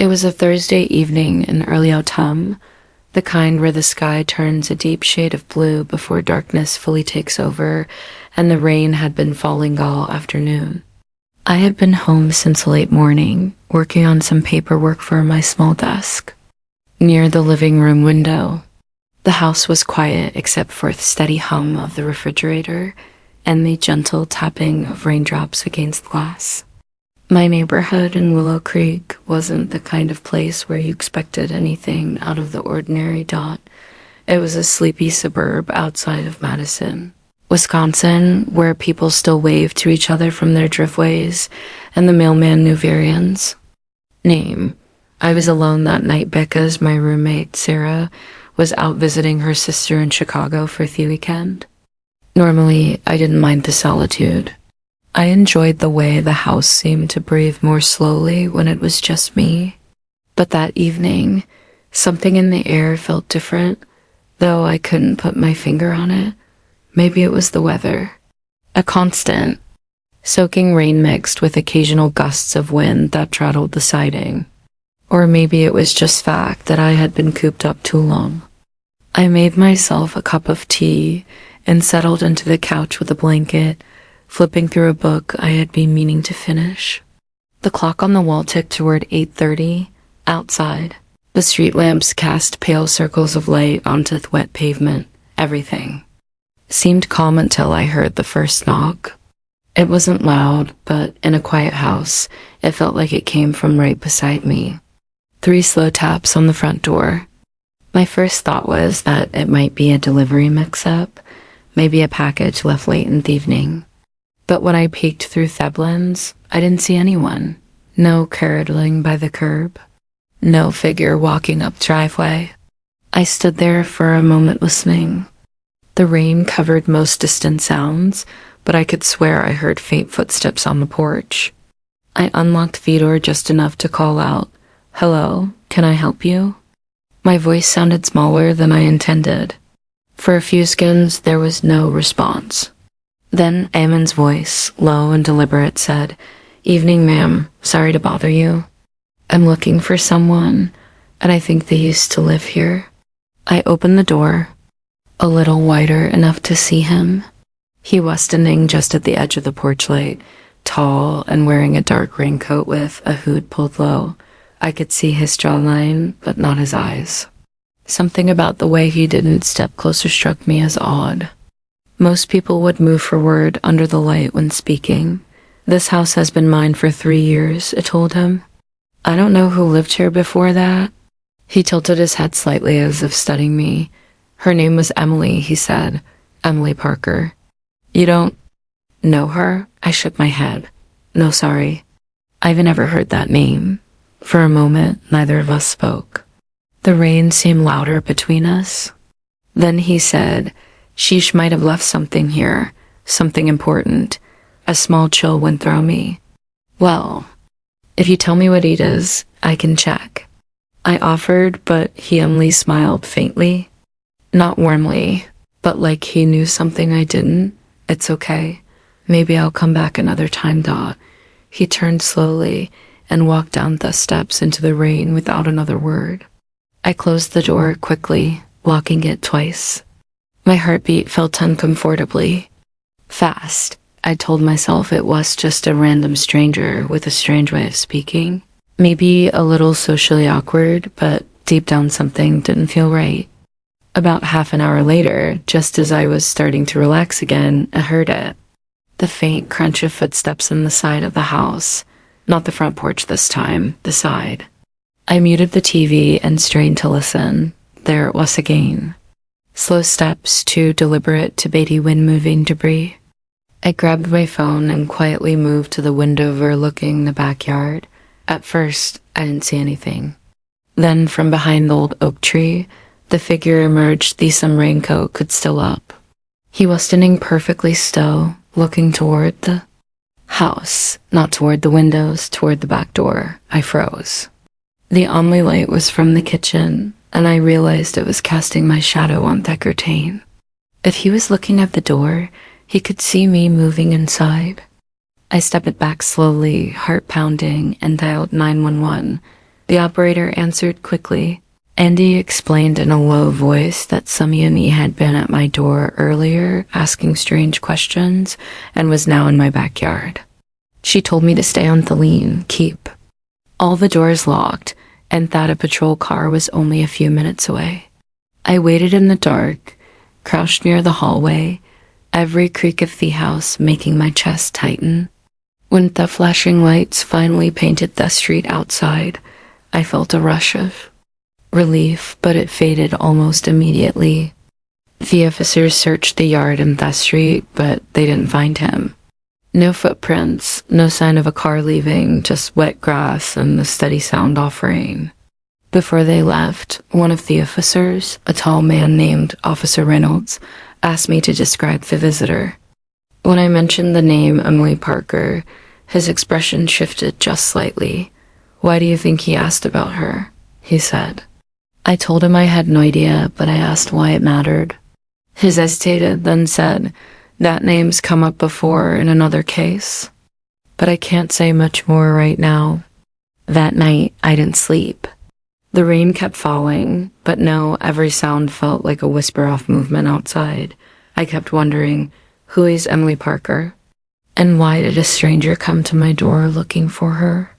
It was a Thursday evening in early autumn, the kind where the sky turns a deep shade of blue before darkness fully takes over, and the rain had been falling all afternoon. I had been home since late morning, working on some paperwork for my small desk. Near the living room window, the house was quiet except for the steady hum of the refrigerator and the gentle tapping of raindrops against glass. My neighborhood in Willow Creek wasn't the kind of place where you expected anything out of the ordinary. It was a sleepy suburb outside of Madison, Wisconsin, where people still waved to each other from their driveways, and the mailman knew variants. Name: I was alone that night because my roommate, Sarah, was out visiting her sister in Chicago for the weekend. Normally, I didn't mind the solitude. I enjoyed the way the house seemed to breathe more slowly when it was just me. But that evening, something in the air felt different, though I couldn't put my finger on it. Maybe it was the weather. A constant, soaking rain mixed with occasional gusts of wind that rattled the siding. Or maybe it was just fact that I had been cooped up too long. I made myself a cup of tea and settled into the couch with a blanket, flipping through a book I had been meaning to finish. The clock on the wall ticked toward 8:30. Outside, the street lamps cast pale circles of light onto the wet pavement. Everything seemed calm until I heard the first knock. It wasn't loud, but in a quiet house, it felt like it came from right beside me. 3 slow taps on the front door. My first thought was that it might be a delivery mix-up, maybe a package left late in the evening. But when I peeked through Theblins, I didn't see anyone. No curdling by the curb. No figure walking up driveway. I stood there for a moment listening. The rain covered most distant sounds, but I could swear I heard faint footsteps on the porch. I unlocked the door just enough to call out, "Hello, can I help you?" My voice sounded smaller than I intended. For a few seconds, there was no response. Then Amon's voice, low and deliberate, said, "Evening, ma'am. Sorry to bother you. I'm looking for someone, and I think they used to live here." I opened the door, a little wider enough to see him. He was standing just at the edge of the porch light, tall and wearing a dark raincoat with a hood pulled low. I could see his jawline, but not his eyes. Something about the way he didn't step closer struck me as odd. Most people would move forward under the light when speaking. "This house has been mine for 3 years," I told him. "I don't know who lived here before that." He tilted his head slightly as if studying me. "Her name was Emily," he said. "Emily Parker." "You don't know her?" I shook my head. "No, sorry. I've never heard that name." For a moment, neither of us spoke. The rain seemed louder between us. Then he said, "She might have left something here, something important." A small chill went through me. "Well, if you tell me what it is, I can check." I offered, but he only smiled faintly. Not warmly, but like he knew something I didn't. "It's okay. Maybe I'll come back another time." He turned slowly and walked down the steps into the rain without another word. I closed the door quickly, locking it twice. My heartbeat felt uncomfortably fast. I told myself it was just a random stranger with a strange way of speaking. Maybe a little socially awkward, but deep down something didn't feel right. About half an hour later, just as I was starting to relax again, I heard it. The faint crunch of footsteps in the side of the house. Not the front porch this time, the side. I muted the TV and strained to listen. There it was again. Slow steps, too deliberate to baby wind-moving debris. I grabbed my phone and quietly moved to the window overlooking the backyard. At first, I didn't see anything. Then, from behind the old oak tree, the figure emerged, the some raincoat could still up. He was standing perfectly still, looking toward the house, not toward the windows, toward the back door. I froze. The only light was from the kitchen, and I realized it was casting my shadow on the curtain. If he was looking at the door, he could see me moving inside. I stepped back slowly, heart pounding, and dialed 911. The operator answered quickly. Andy explained in a low voice that Samyani had been at my door earlier asking strange questions and was now in my backyard. She told me to stay on the lean, keep. All the doors locked, and that a patrol car was only a few minutes away. I waited in the dark, crouched near the hallway, every creak of the house making my chest tighten. When the flashing lights finally painted the street outside, I felt a rush of relief, but it faded almost immediately. The officers searched the yard and the street, but they didn't find him. No footprints, no sign of a car leaving, just wet grass and the steady sound of rain. Before they left, one of the officers, a tall man named Officer Reynolds, asked me to describe the visitor. When I mentioned the name Emily Parker, his expression shifted just slightly. "Why do you think he asked about her?" he said. I told him I had no idea, but I asked why it mattered. He hesitated, then said, "That name's come up before in another case. But I can't say much more right now." That night, I didn't sleep. The rain kept falling, but no, every sound felt like a whisper of movement outside. I kept wondering, who is Emily Parker? And why did a stranger come to my door looking for her?